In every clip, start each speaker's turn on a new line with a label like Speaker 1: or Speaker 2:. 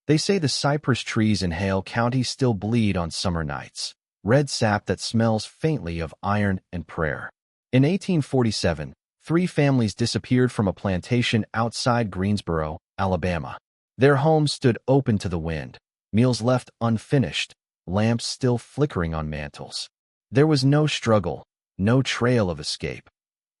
Speaker 1: They say the cypress trees in Hale County still bleed on summer nights, red sap that smells faintly of iron and prayer. In 1847, 3 families disappeared from a plantation outside Greensboro, Alabama. Their homes stood open to the wind, meals left unfinished, lamps still flickering on mantels. There was no struggle, no trail of escape,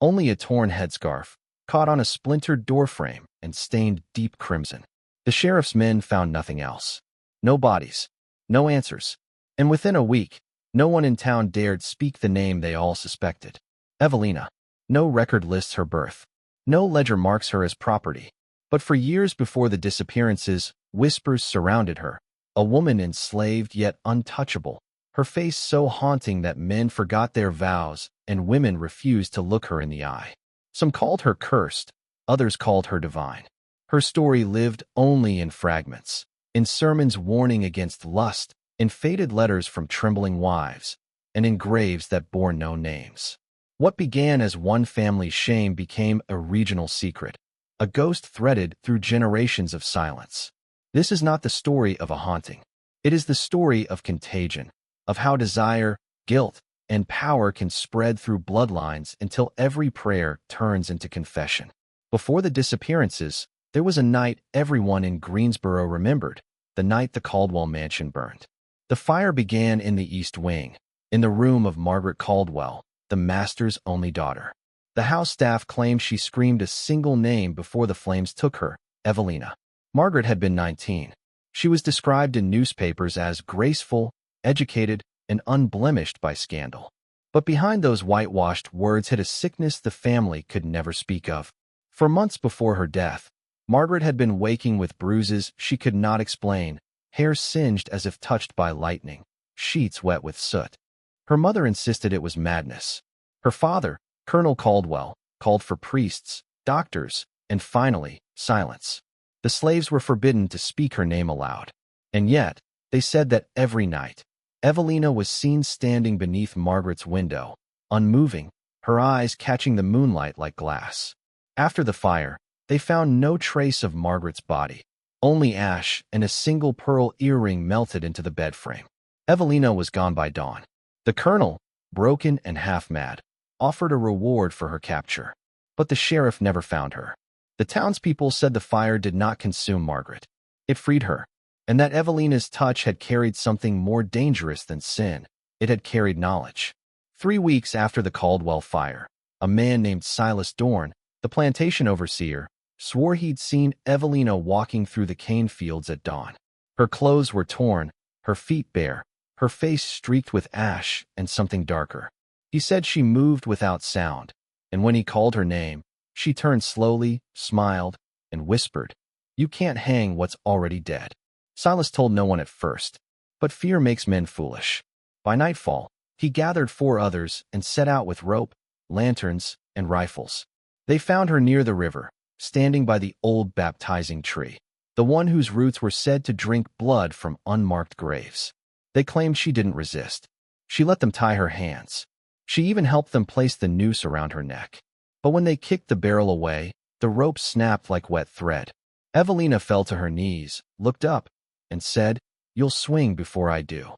Speaker 1: only a torn headscarf, caught on a splintered doorframe and stained deep crimson. The sheriff's men found nothing else. No bodies, no answers, and within a week, no one in town dared speak the name they all suspected. Evelina. No record lists her birth. No ledger marks her as property. But for years before the disappearances, whispers surrounded her. A woman enslaved yet untouchable, her face so haunting that men forgot their vows and women refused to look her in the eye. Some called her cursed, others called her divine. Her story lived only in fragments, in sermons warning against lust, in faded letters from trembling wives, and in graves that bore no names. What began as one family's shame became a regional secret, a ghost threaded through generations of silence. This is not the story of a haunting. It is the story of contagion, of how desire, guilt, and power can spread through bloodlines until every prayer turns into confession. Before the disappearances, there was a night everyone in Greensboro remembered, the night the Caldwell mansion burned. The fire began in the East Wing, in the room of Margaret Caldwell, the master's only daughter. The house staff claimed she screamed a single name before the flames took her, Evelina. Margaret had been 19. She was described in newspapers as graceful, educated, and unblemished by scandal. But behind those whitewashed words hid a sickness the family could never speak of. For months before her death, Margaret had been waking with bruises she could not explain, hair singed as if touched by lightning, sheets wet with soot. Her mother insisted it was madness. Her father, Colonel Caldwell, called for priests, doctors, and finally, silence. The slaves were forbidden to speak her name aloud. And yet, they said that every night, Evelina was seen standing beneath Margaret's window, unmoving, her eyes catching the moonlight like glass. After the fire, they found no trace of Margaret's body, only ash and a single pearl earring melted into the bed frame. Evelina was gone by dawn. The colonel, broken and half-mad, offered a reward for her capture. But the sheriff never found her. The townspeople said the fire did not consume Margaret. It freed her, and that Evelina's touch had carried something more dangerous than sin. It had carried knowledge. 3 weeks after the Caldwell fire, a man named Silas Dorn, the plantation overseer, swore he'd seen Evelina walking through the cane fields at dawn. Her clothes were torn, her feet bare, her face streaked with ash and something darker. He said she moved without sound, and when he called her name, she turned slowly, smiled, and whispered, "You can't hang what's already dead." Silas told no one at first, but fear makes men foolish. By nightfall, he gathered 4 others and set out with rope, lanterns, and rifles. They found her near the river, standing by the old baptizing tree, the one whose roots were said to drink blood from unmarked graves. They claimed she didn't resist. She let them tie her hands. She even helped them place the noose around her neck. But when they kicked the barrel away, the rope snapped like wet thread. Evelina fell to her knees, looked up, and said, "You'll swing before I do."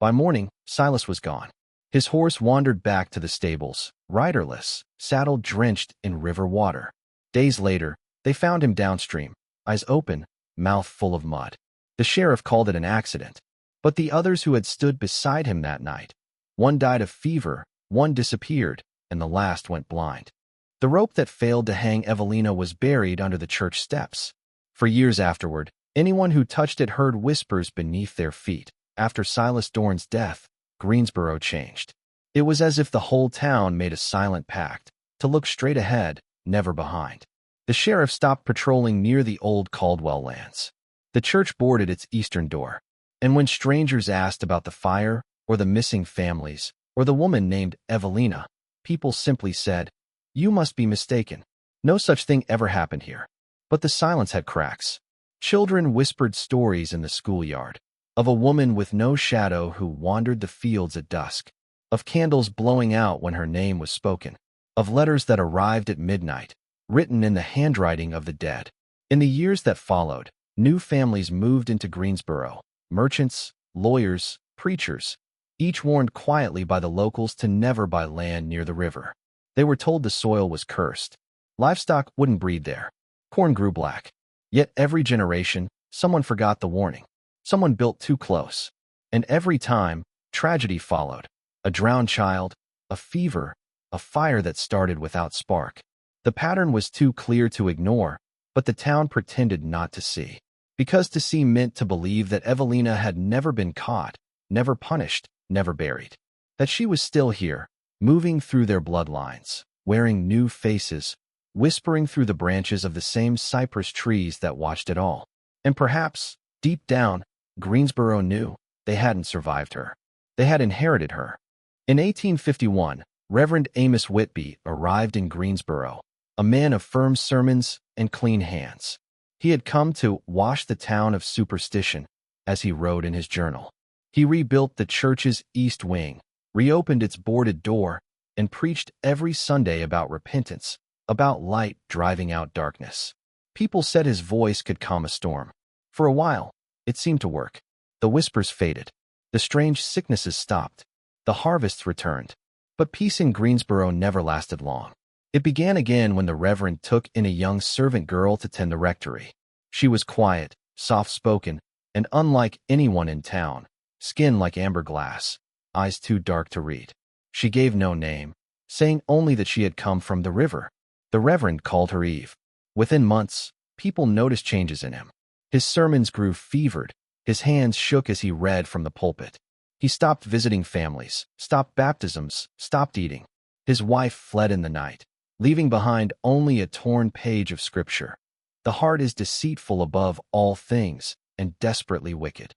Speaker 1: By morning, Silas was gone. His horse wandered back to the stables, riderless, saddle drenched in river water. Days later, they found him downstream, eyes open, mouth full of mud. The sheriff called it an accident. But the others who had stood beside him that night, one died of fever, one disappeared, and the last went blind. The rope that failed to hang Evelina was buried under the church steps. For years afterward, anyone who touched it heard whispers beneath their feet. After Silas Dorn's death, Greensboro changed. It was as if the whole town made a silent pact, to look straight ahead, never behind. The sheriff stopped patrolling near the old Caldwell lands. The church boarded its eastern door. And when strangers asked about the fire, or the missing families, or the woman named Evelina, people simply said, "You must be mistaken. No such thing ever happened here." But the silence had cracks. Children whispered stories in the schoolyard, of a woman with no shadow who wandered the fields at dusk, of candles blowing out when her name was spoken, of letters that arrived at midnight, written in the handwriting of the dead. In the years that followed, New families moved into Greensboro. Merchants, lawyers, preachers, each warned quietly by the locals to never buy land near the river. They were told the soil was cursed. Livestock wouldn't breed there. Corn grew black. Yet every generation, someone forgot the warning. Someone built too close. And every time, tragedy followed. A drowned child, a fever, a fire that started without spark. The pattern was too clear to ignore, but the town pretended not to see. Because to see meant to believe that Evelina had never been caught, never punished, never buried. That she was still here, moving through their bloodlines, wearing new faces, whispering through the branches of the same cypress trees that watched it all. And perhaps, deep down, Greensboro knew they hadn't survived her. They had inherited her. In 1851, Reverend Amos Whitby arrived in Greensboro, a man of firm sermons and clean hands. He had come to wash the town of superstition, as he wrote in his journal. He rebuilt the church's east wing, reopened its boarded door, and preached every Sunday about repentance, about light driving out darkness. People said his voice could calm a storm. For a while, it seemed to work. The whispers faded. The strange sicknesses stopped. The harvests returned. But peace in Greensboro never lasted long. It began again when the Reverend took in a young servant girl to tend the rectory. She was quiet, soft-spoken, and unlike anyone in town, skin like amber glass, eyes too dark to read. She gave no name, saying only that she had come from the river. The Reverend called her Eve. Within months, people noticed changes in him. His sermons grew fevered. His hands shook as he read from the pulpit. He stopped visiting families, stopped baptisms, stopped eating. His wife fled in the night, leaving behind only a torn page of scripture. The heart is deceitful above all things and desperately wicked.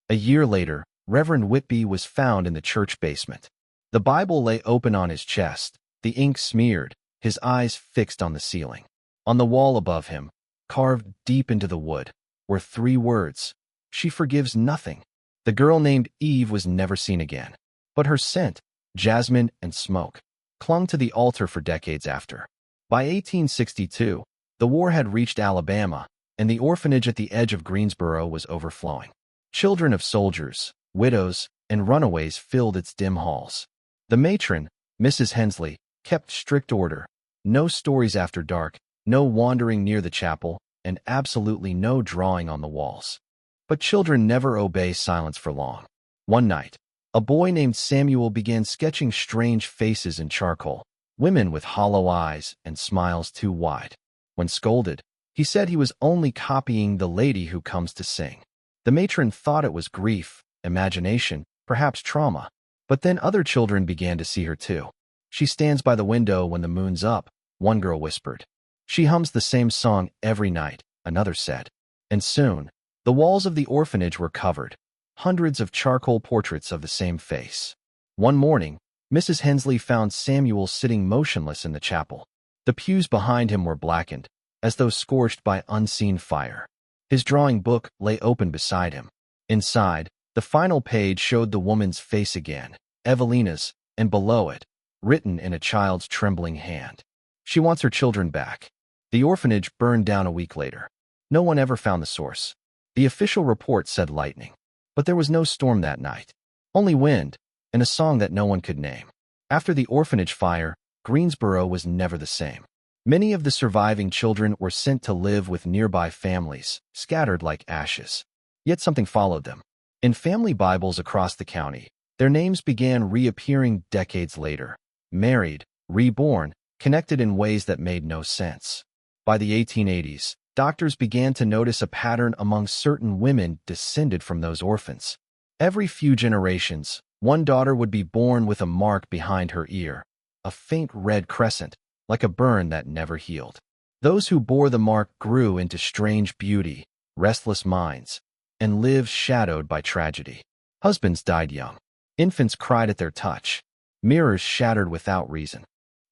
Speaker 1: A year later, Reverend Whitby was found in the church basement. The Bible lay open on his chest, the ink smeared, his eyes fixed on the ceiling. On the wall above him, carved deep into the wood, were 3 words: "She forgives nothing." The girl named Eve was never seen again, but her scent, jasmine and smoke, clung to the altar for decades after. By 1862, the war had reached Alabama, and the orphanage at the edge of Greensboro was overflowing. Children of soldiers, widows, and runaways filled its dim halls. The matron, Mrs. Hensley, kept strict order: no stories after dark, no wandering near the chapel, and absolutely no drawing on the walls. But children never obey silence for long. One night, a boy named Samuel began sketching strange faces in charcoal, women with hollow eyes and smiles too wide. When scolded, he said he was only copying the lady who comes to sing. The matron thought it was grief, imagination, perhaps trauma. But then other children began to see her too. "She stands by the window when the moon's up," one girl whispered. "She hums the same song every night," another said. And soon, the walls of the orphanage were covered, hundreds of charcoal portraits of the same face. One morning, Mrs. Hensley found Samuel sitting motionless in the chapel. The pews behind him were blackened, as though scorched by unseen fire. His drawing book lay open beside him. Inside, the final page showed the woman's face again, Evelina's, and below it, written in a child's trembling hand: "She wants her children back." The orphanage burned down a week later. No one ever found the source. The official report said lightning, but there was no storm that night. Only wind, and a song that no one could name. After the orphanage fire, Greensboro was never the same. Many of the surviving children were sent to live with nearby families, scattered like ashes. Yet something followed them. In family Bibles across the county, their names began reappearing decades later, married, reborn, connected in ways that made no sense. By the 1880s, doctors began to notice a pattern among certain women descended from those orphans. Every few generations, one daughter would be born with a mark behind her ear, a faint red crescent, like a burn that never healed. Those who bore the mark grew into strange beauty, restless minds, and lived shadowed by tragedy. Husbands died young. Infants cried at their touch. Mirrors shattered without reason.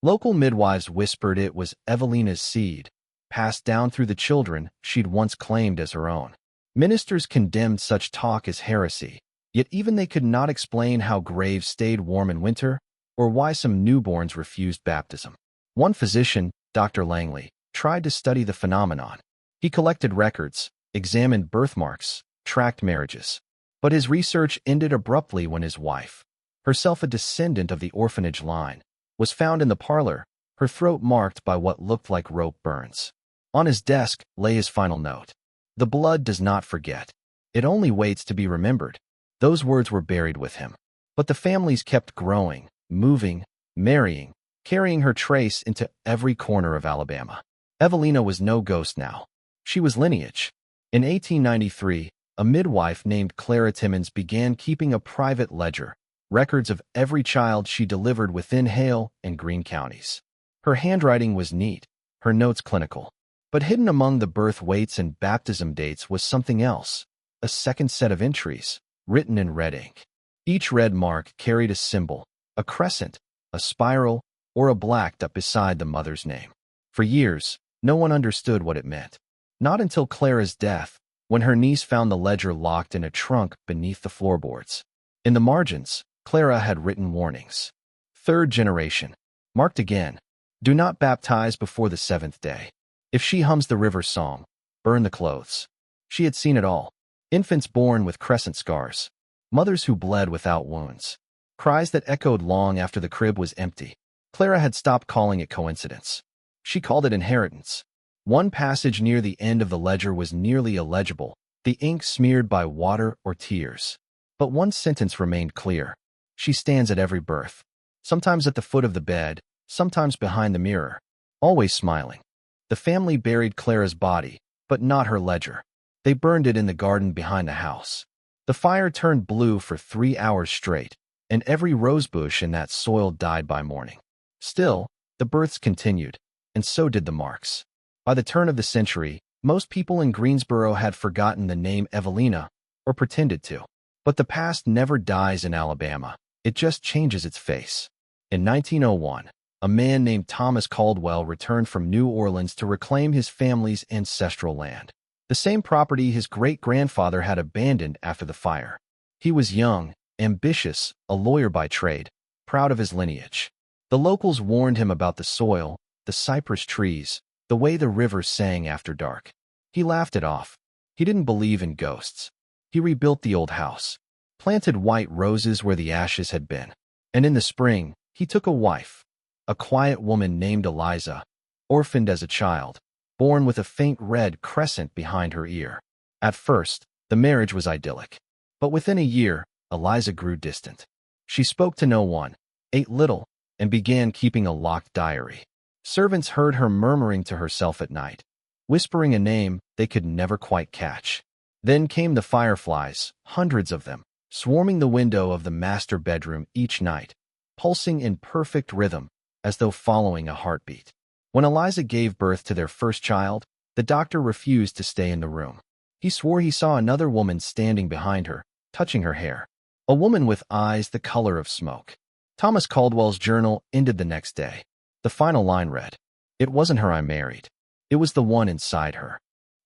Speaker 1: Local midwives whispered it was Evelina's seed, passed down through the children she'd once claimed as her own. Ministers condemned such talk as heresy, yet even they could not explain how graves stayed warm in winter or why some newborns refused baptism. One physician, Dr. Langley, tried to study the phenomenon. He collected records, examined birthmarks, tracked marriages. But his research ended abruptly when his wife, herself a descendant of the orphanage line, was found in the parlor, her throat marked by what looked like rope burns. On his desk lay his final note. The blood does not forget. It only waits to be remembered. Those words were buried with him. But the families kept growing, moving, marrying, carrying her trace into every corner of Alabama. Evelina was no ghost now. She was lineage. In 1893, a midwife named Clara Timmons began keeping a private ledger, records of every child she delivered within Hale and Greene counties. Her handwriting was neat, her notes clinical. But hidden among the birth weights and baptism dates was something else, a second set of entries, written in red ink. Each red mark carried a symbol, a crescent, a spiral, or a black dot beside the mother's name. For years, no one understood what it meant. Not until Clara's death, when her niece found the ledger locked in a trunk beneath the floorboards. In the margins, Clara had written warnings. Third generation. Marked again. Do not baptize before the 7th day. If she hums the river song, burn the clothes. She had seen it all. Infants born with crescent scars. Mothers who bled without wounds. Cries that echoed long after the crib was empty. Clara had stopped calling it coincidence. She called it inheritance. One passage near the end of the ledger was nearly illegible, the ink smeared by water or tears. But one sentence remained clear. She stands at every birth. Sometimes at the foot of the bed, sometimes behind the mirror. Always smiling. The family buried Clara's body, but not her ledger. They burned it in the garden behind the house. The fire turned blue for 3 hours straight, and every rosebush in that soil died by morning. Still, the births continued, and so did the marks. By the turn of the century, most people in Greensboro had forgotten the name Evelina, or pretended to. But the past never dies in Alabama. It just changes its face. In 1901, a man named Thomas Caldwell returned from New Orleans to reclaim his family's ancestral land. The same property his great-grandfather had abandoned after the fire. He was young, ambitious, a lawyer by trade, proud of his lineage. The locals warned him about the soil, the cypress trees, the way the river sang after dark. He laughed it off. He didn't believe in ghosts. He rebuilt the old house, planted white roses where the ashes had been. And in the spring, he took a wife, a quiet woman named Eliza, orphaned as a child, born with a faint red crescent behind her ear. At first, the marriage was idyllic. But within a year, Eliza grew distant. She spoke to no one, ate little, and began keeping a locked diary. Servants heard her murmuring to herself at night, whispering a name they could never quite catch. Then came the fireflies, hundreds of them, swarming the window of the master bedroom each night, pulsing in perfect rhythm, as though following a heartbeat. When Eliza gave birth to their first child, the doctor refused to stay in the room. He swore he saw another woman standing behind her, touching her hair. A woman with eyes the color of smoke. Thomas Caldwell's journal ended the next day. The final line read, "It wasn't her I married. It was the one inside her."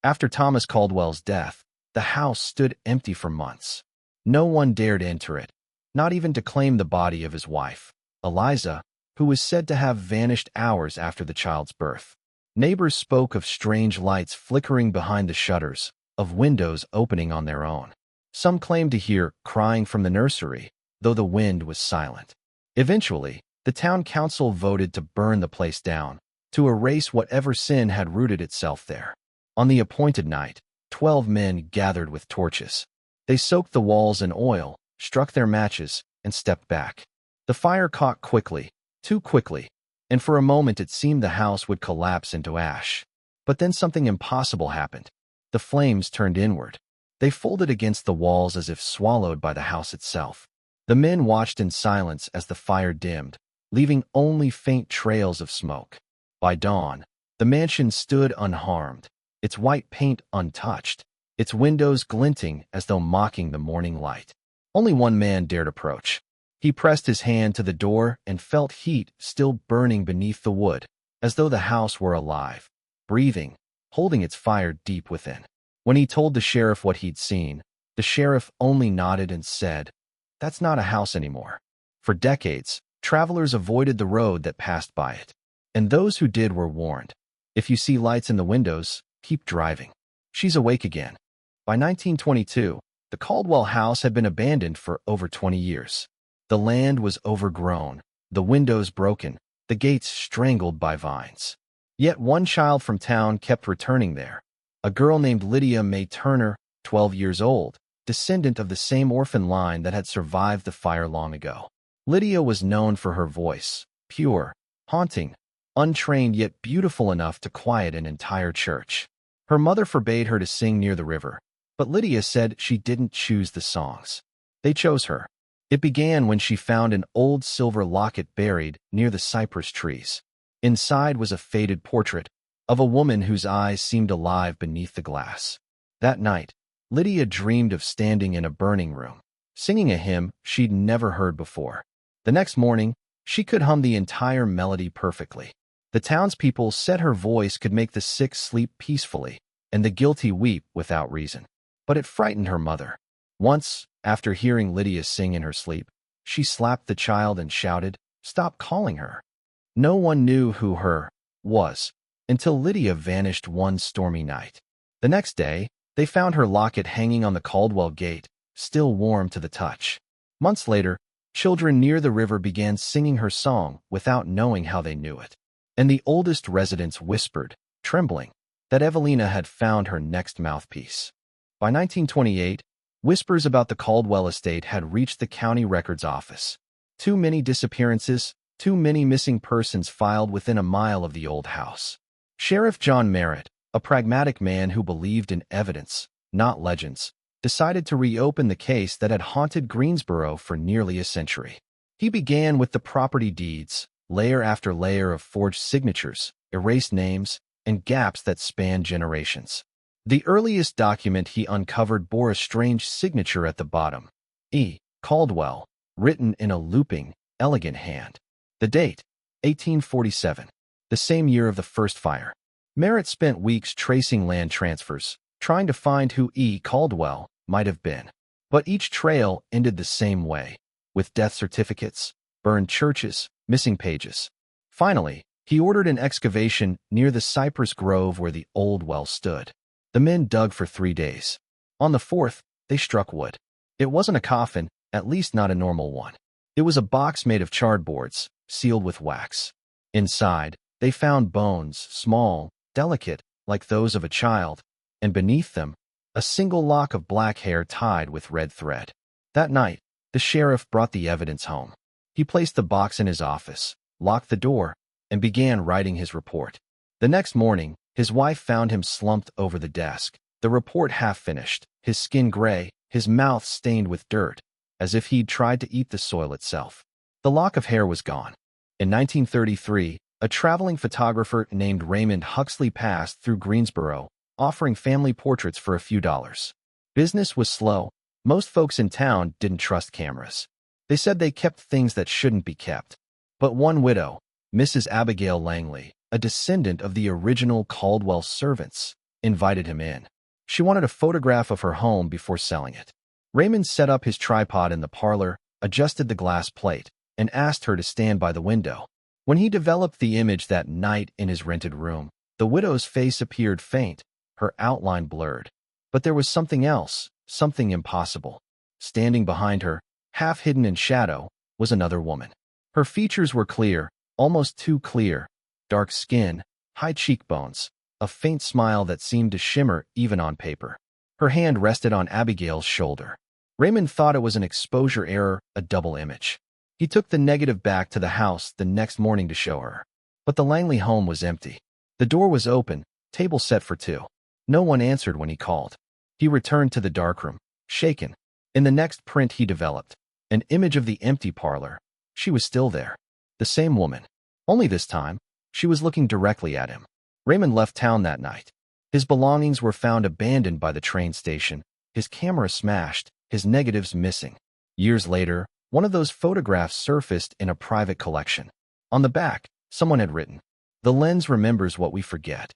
Speaker 1: After Thomas Caldwell's death, the house stood empty for months. No one dared enter it, not even to claim the body of his wife, Eliza, who was said to have vanished hours after the child's birth. Neighbors spoke of strange lights flickering behind the shutters, of windows opening on their own. Some claimed to hear crying from the nursery, though the wind was silent. Eventually, the town council voted to burn the place down, to erase whatever sin had rooted itself there. On the appointed night, 12 men gathered with torches. They soaked the walls in oil, struck their matches, and stepped back. The fire caught quickly, too quickly, and for a moment it seemed the house would collapse into ash. But then something impossible happened. The flames turned inward. They folded against the walls as if swallowed by the house itself. The men watched in silence as the fire dimmed, leaving only faint trails of smoke. By dawn, the mansion stood unharmed, its white paint untouched, its windows glinting as though mocking the morning light. Only one man dared approach. He pressed his hand to the door and felt heat still burning beneath the wood, as though the house were alive, breathing, holding its fire deep within. When he told the sheriff what he'd seen, the sheriff only nodded and said, "That's not a house anymore." For decades, travelers avoided the road that passed by it. And those who did were warned. If you see lights in the windows, keep driving. She's awake again. By 1922, the Caldwell house had been abandoned for over 20 years. The land was overgrown, the windows broken, the gates strangled by vines. Yet one child from town kept returning there. A girl named Lydia Mae Turner, 12 years old, descendant of the same orphan line that had survived the fire long ago. Lydia was known for her voice, pure, haunting, untrained yet beautiful enough to quiet an entire church. Her mother forbade her to sing near the river, but Lydia said she didn't choose the songs. They chose her. It began when she found an old silver locket buried near the cypress trees. Inside was a faded portrait of a woman whose eyes seemed alive beneath the glass. That night, Lydia dreamed of standing in a burning room, singing a hymn she'd never heard before. The next morning, she could hum the entire melody perfectly. The townspeople said her voice could make the sick sleep peacefully and the guilty weep without reason. But it frightened her mother. Once, after hearing Lydia sing in her sleep, she slapped the child and shouted, "Stop calling her." No one knew who her was until Lydia vanished one stormy night. The next day, they found her locket hanging on the Caldwell gate, still warm to the touch. Months later, children near the river began singing her song without knowing how they knew it. And the oldest residents whispered, trembling, that Evelina had found her next mouthpiece. By 1928, whispers about the Caldwell estate had reached the county records office. Too many disappearances, too many missing persons filed within a mile of the old house. Sheriff John Merritt, a pragmatic man who believed in evidence, not legends, decided to reopen the case that had haunted Greensboro for nearly a century. He began with the property deeds, layer after layer of forged signatures, erased names, and gaps that spanned generations. The earliest document he uncovered bore a strange signature at the bottom, E. Caldwell, written in a looping, elegant hand. The date, 1847, the same year of the first fire. Merritt spent weeks tracing land transfers, trying to find who E. Caldwell might have been. But each trail ended the same way, with death certificates, burned churches, missing pages. Finally, he ordered an excavation near the cypress grove where the old well stood. The men dug for 3 days. On the fourth, they struck wood. It wasn't a coffin, at least not a normal one. It was a box made of chardboards, sealed with wax. Inside, they found bones, small, delicate, like those of a child, and beneath them, a single lock of black hair tied with red thread. That night, the sheriff brought the evidence home. He placed the box in his office, locked the door, and began writing his report. The next morning, his wife found him slumped over the desk, the report half-finished, his skin gray, his mouth stained with dirt, as if he'd tried to eat the soil itself. The lock of hair was gone. In 1933, a traveling photographer named Raymond Huxley passed through Greensboro, offering family portraits for a few dollars. Business was slow. Most folks in town didn't trust cameras. They said they kept things that shouldn't be kept. But one widow, Mrs. Abigail Langley, a descendant of the original Caldwell servants, invited him in. She wanted a photograph of her home before selling it. Raymond set up his tripod in the parlor, adjusted the glass plate, and asked her to stand by the window. When he developed the image that night in his rented room, the widow's face appeared faint, her outline blurred. But there was something else, something impossible. Standing behind her, half hidden in shadow, was another woman. Her features were clear, almost too clear, dark skin, high cheekbones, a faint smile that seemed to shimmer even on paper. Her hand rested on Abigail's shoulder. Raymond thought it was an exposure error, a double image. He took the negative back to the house the next morning to show her. But the Langley home was empty. The door was open, table set for two. No one answered when he called. He returned to the darkroom, shaken. In the next print he developed, an image of the empty parlor. She was still there. The same woman. Only this time, she was looking directly at him. Raymond left town that night. His belongings were found abandoned by the train station, his camera smashed, his negatives missing. Years later, one of those photographs surfaced in a private collection. On the back, someone had written, "The lens remembers what we forget."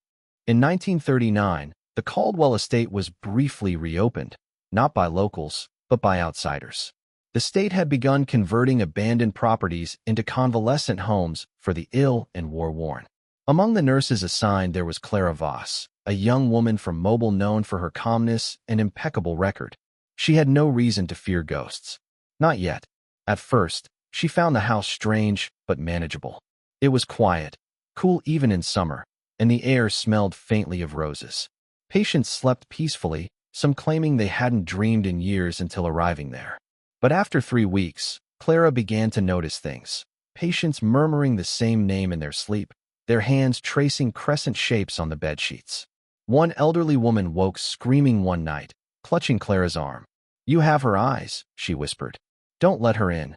Speaker 1: In 1939, the Caldwell estate was briefly reopened, not by locals, but by outsiders. The state had begun converting abandoned properties into convalescent homes for the ill and war-worn. Among the nurses assigned there was Clara Voss, a young woman from Mobile known for her calmness and impeccable record. She had no reason to fear ghosts. Not yet. At first, she found the house strange but manageable. It was quiet, cool even in summer, and the air smelled faintly of roses. Patients slept peacefully, some claiming they hadn't dreamed in years until arriving there. But after 3 weeks, Clara began to notice things. Patients murmuring the same name in their sleep, their hands tracing crescent shapes on the bedsheets. One elderly woman woke screaming one night, clutching Clara's arm. "You have her eyes," she whispered. "Don't let her in."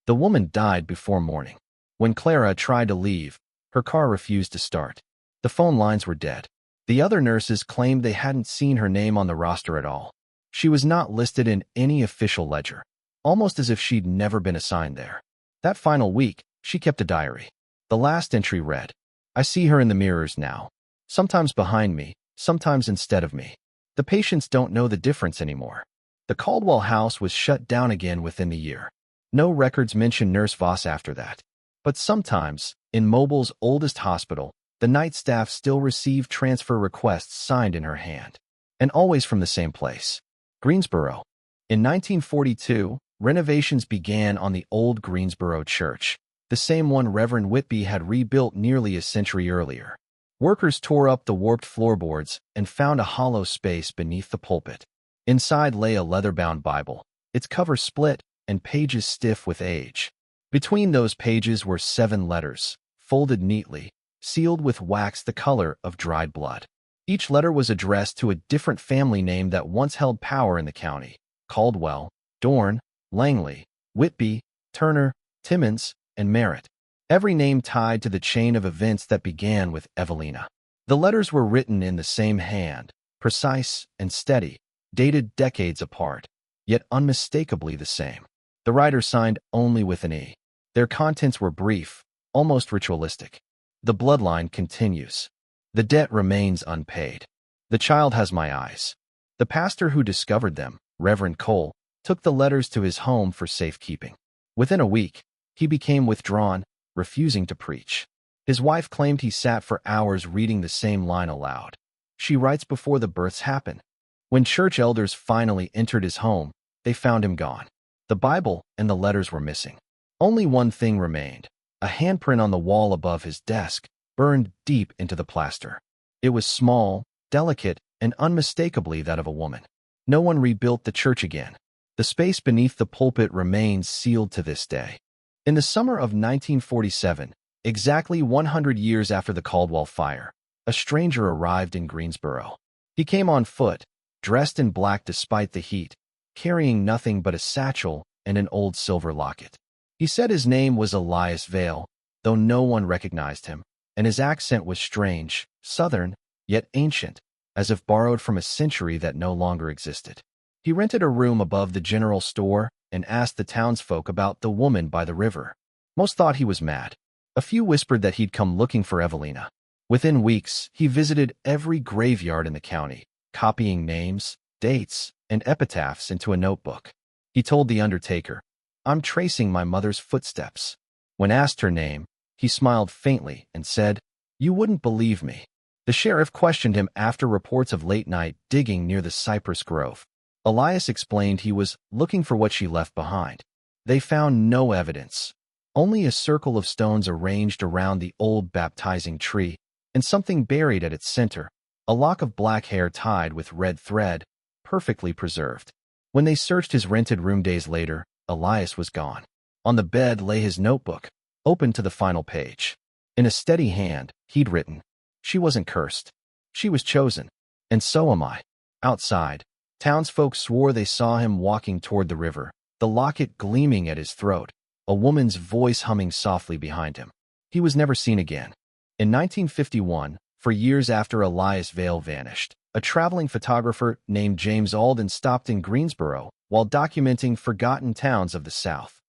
Speaker 1: The woman died before morning. When Clara tried to leave, her car refused to start. The phone lines were dead. The other nurses claimed they hadn't seen her name on the roster at all. She was not listed in any official ledger, almost as if she'd never been assigned there. That final week, she kept a diary. The last entry read, "I see her in the mirrors now. Sometimes behind me, sometimes instead of me. The patients don't know the difference anymore." The Caldwell house was shut down again within the year. No records mention Nurse Voss after that. But sometimes, in Mobile's oldest hospital, the night staff still received transfer requests signed in her hand. And always from the same place, Greensboro. In 1942, renovations began on the old Greensboro church, the same one Reverend Whitby had rebuilt nearly a century earlier. Workers tore up the warped floorboards and found a hollow space beneath the pulpit. Inside lay a leather-bound Bible, its cover split and pages stiff with age. Between those pages were 7 letters, folded neatly, sealed with wax the color of dried blood. Each letter was addressed to a different family name that once held power in the county: Caldwell, Dorn, Langley, Whitby, Turner, Timmons, and Merritt. Every name tied to the chain of events that began with Evelina. The letters were written in the same hand, precise and steady, dated decades apart, yet unmistakably the same. The writer signed only with an E. Their contents were brief, almost ritualistic. The bloodline continues. The debt remains unpaid. The child has my eyes. The pastor who discovered them, Reverend Cole, took the letters to his home for safekeeping. Within a week, he became withdrawn, refusing to preach. His wife claimed he sat for hours reading the same line aloud. She writes before the births happen. When church elders finally entered his home, they found him gone. The Bible and the letters were missing. Only one thing remained: a handprint on the wall above his desk, burned deep into the plaster. It was small, delicate, and unmistakably that of a woman. No one rebuilt the church again. The space beneath the pulpit remains sealed to this day. In the summer of 1947, exactly 100 years after the Caldwell fire, a stranger arrived in Greensboro. He came on foot, dressed in black despite the heat, carrying nothing but a satchel and an old silver locket. He said his name was Elias Vale, though no one recognized him, and his accent was strange, southern, yet ancient, as if borrowed from a century that no longer existed. He rented a room above the general store and asked the townsfolk about the woman by the river. Most thought he was mad. A few whispered that he'd come looking for Evelina. Within weeks, he visited every graveyard in the county, copying names, dates, and epitaphs into a notebook. He told the undertaker, "I'm tracing my mother's footsteps." When asked her name, he smiled faintly and said, "You wouldn't believe me." The sheriff questioned him after reports of late-night digging near the cypress grove. Elias explained he was looking for what she left behind. They found no evidence, only a circle of stones arranged around the old baptizing tree, and something buried at its center, a lock of black hair tied with red thread, perfectly preserved. When they searched his rented room days later, Elias was gone. On the bed lay his notebook, open to the final page. In a steady hand, he'd written, "She wasn't cursed. She was chosen. And so am I." Outside, townsfolk swore they saw him walking toward the river, the locket gleaming at his throat, a woman's voice humming softly behind him. He was never seen again. In 1951, for years after Elias Vale vanished, a traveling photographer named James Alden stopped in Greensboro while documenting forgotten towns of the South.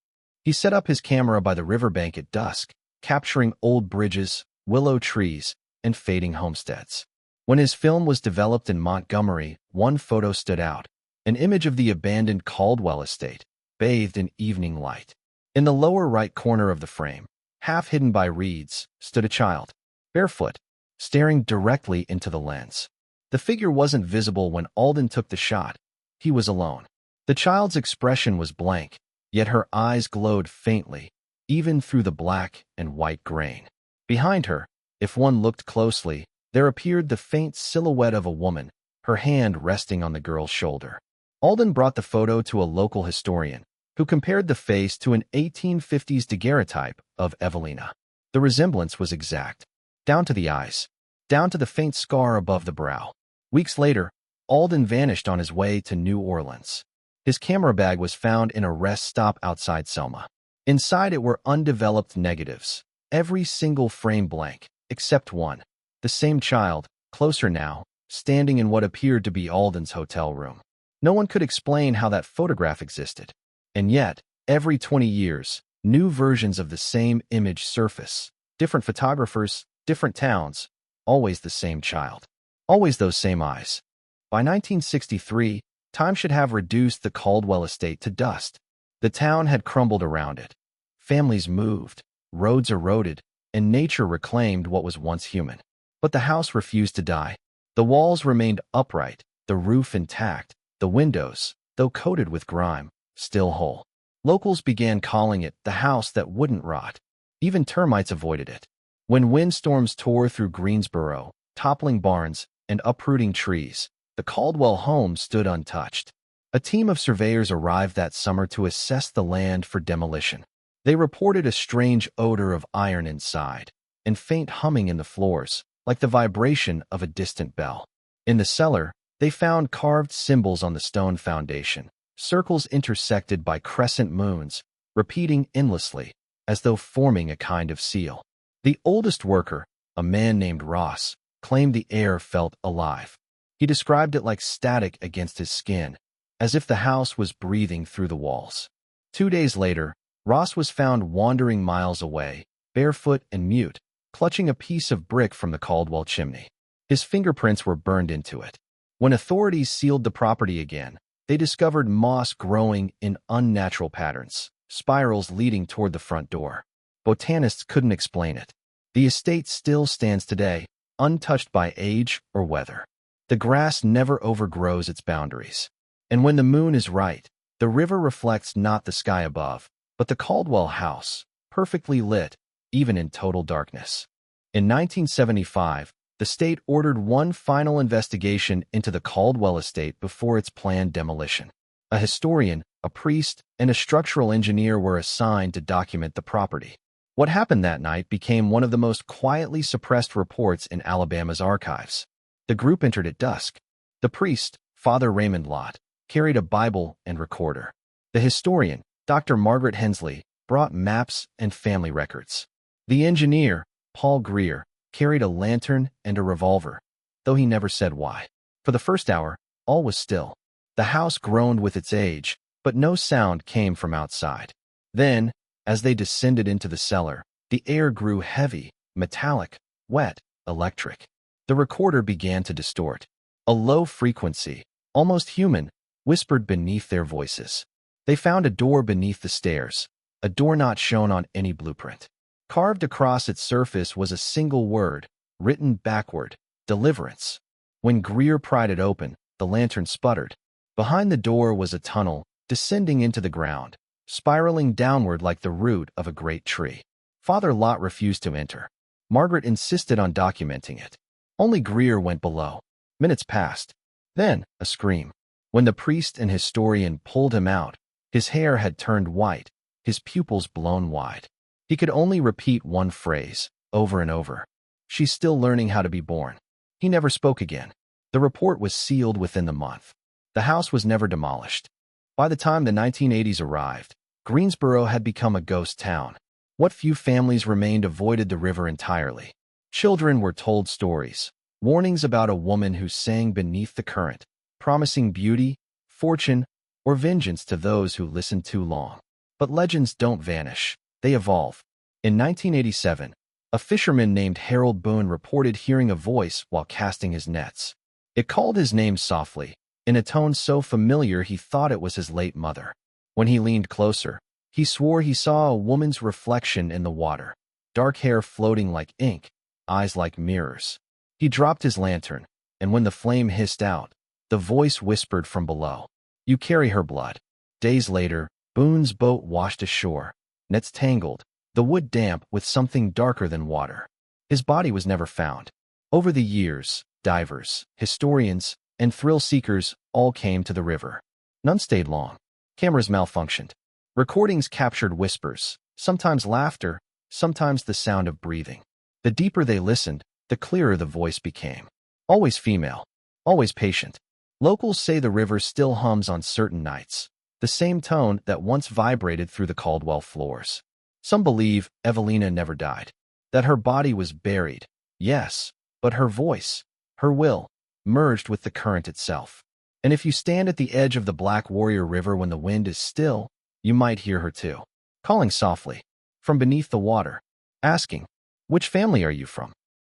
Speaker 1: He set up his camera by the riverbank at dusk, capturing old bridges, willow trees, and fading homesteads. When his film was developed in Montgomery, one photo stood out, an image of the abandoned Caldwell estate, bathed in evening light. In the lower right corner of the frame, half hidden by reeds, stood a child. barefoot, staring directly into the lens. The figure wasn't visible when Alden took the shot. He was alone. The child's expression was blank, yet her eyes glowed faintly, even through the black and white grain. Behind her, if one looked closely, there appeared the faint silhouette of a woman, her hand resting on the girl's shoulder. Alden brought the photo to a local historian, who compared the face to an 1850s daguerreotype of Evelina. The resemblance was exact, down to the eyes, down to the faint scar above the brow. Weeks later, Alden vanished on his way to New Orleans. His camera bag was found in a rest stop outside Selma. Inside it were undeveloped negatives, every single frame blank, except one. The same child, closer now, standing in what appeared to be Alden's hotel room. No one could explain how that photograph existed. And yet, every 20 years, new versions of the same image surface. Different photographers, different towns, always the same child. Always those same eyes. By 1963, time should have reduced the Caldwell estate to dust. The town had crumbled around it. Families moved, roads eroded, and nature reclaimed what was once human. But the house refused to die. The walls remained upright, the roof intact, the windows, though coated with grime, still whole. Locals began calling it the house that wouldn't rot. Even termites avoided it. When windstorms tore through Greensboro, toppling barns and uprooting trees, the Caldwell home stood untouched. A team of surveyors arrived that summer to assess the land for demolition. They reported a strange odor of iron inside, and faint humming in the floors, like the vibration of a distant bell. In the cellar, they found carved symbols on the stone foundation, circles intersected by crescent moons, repeating endlessly, as though forming a kind of seal. The oldest worker, a man named Ross, claimed the air felt alive. He described it like static against his skin, as if the house was breathing through the walls. 2 days later, Ross was found wandering miles away, barefoot and mute, clutching a piece of brick from the Caldwell chimney. His fingerprints were burned into it. When authorities sealed the property again, they discovered moss growing in unnatural patterns, spirals leading toward the front door. Botanists couldn't explain it. The estate still stands today, untouched by age or weather. The grass never overgrows its boundaries. And when the moon is right, the river reflects not the sky above, but the Caldwell house, perfectly lit, even in total darkness. In 1975, the state ordered one final investigation into the Caldwell estate before its planned demolition. A historian, a priest, and a structural engineer were assigned to document the property. What happened that night became one of the most quietly suppressed reports in Alabama's archives. The group entered at dusk. The priest, Father Raymond Lott, carried a Bible and recorder. The historian, Dr. Margaret Hensley, brought maps and family records. The engineer, Paul Greer, carried a lantern and a revolver, though he never said why. For the first hour, all was still. The house groaned with its age, but no sound came from outside. Then, as they descended into the cellar, the air grew heavy, metallic, wet, electric. The recorder began to distort. A low frequency, almost human, whispered beneath their voices. They found a door beneath the stairs, a door not shown on any blueprint. Carved across its surface was a single word, written backward, deliverance. When Greer pried it open, the lantern sputtered. Behind the door was a tunnel, descending into the ground, spiraling downward like the root of a great tree. Father Lott refused to enter. Margaret insisted on documenting it. Only Greer went below. Minutes passed. Then, a scream. When the priest and historian pulled him out, his hair had turned white, his pupils blown wide. He could only repeat one phrase, over and over. "She's still learning how to be born." He never spoke again. The report was sealed within the month. The house was never demolished. By the time the 1980s arrived, Greensboro had become a ghost town. What few families remained avoided the river entirely. Children were told stories, warnings about a woman who sang beneath the current, promising beauty, fortune, or vengeance to those who listened too long. But legends don't vanish, they evolve. In 1987, a fisherman named Harold Boone reported hearing a voice while casting his nets. It called his name softly, in a tone so familiar he thought it was his late mother. When he leaned closer, he swore he saw a woman's reflection in the water, dark hair floating like ink, eyes like mirrors. He dropped his lantern, and when the flame hissed out, the voice whispered from below, "You carry her blood." Days later, Boone's boat washed ashore, nets tangled, the wood damp with something darker than water. His body was never found. Over the years, divers, historians, and thrill-seekers all came to the river. None stayed long. Cameras malfunctioned. Recordings captured whispers, sometimes laughter, sometimes the sound of breathing. The deeper they listened, the clearer the voice became. Always female, always patient. Locals say the river still hums on certain nights, the same tone that once vibrated through the Caldwell floors. Some believe Evelina never died, that her body was buried, yes, but her voice, her will, merged with the current itself. And if you stand at the edge of the Black Warrior River when the wind is still, you might hear her too, calling softly, from beneath the water, asking, "Which family are you from?"